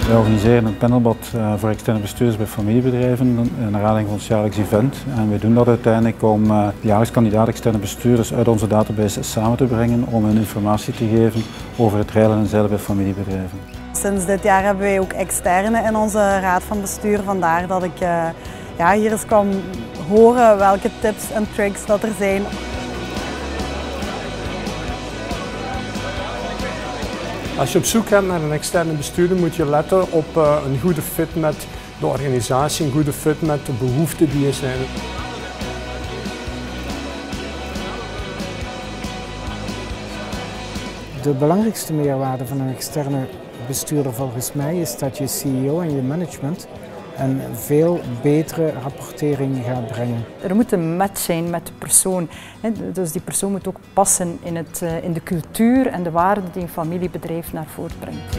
Wij organiseren een panelbad voor externe bestuurders bij familiebedrijven naar aanleiding van ons jaarlijks event. En we doen dat uiteindelijk om de jaarlijks kandidaat externe bestuurders uit onze database samen te brengen om hun informatie te geven over het reilen en zeilen bij familiebedrijven. Sinds dit jaar hebben wij ook externe in onze raad van bestuur, vandaar dat ik hier eens kan horen welke tips en tricks dat er zijn. Als je op zoek gaat naar een externe bestuurder moet je letten op een goede fit met de organisatie, een goede fit met de behoeften die er zijn. De belangrijkste meerwaarde van een externe bestuurder volgens mij is dat je CEO en je management een veel betere rapportering gaat brengen. Er moet een match zijn met de persoon. Dus die persoon moet ook passen in de cultuur en de waarden die een familiebedrijf naar voren brengt.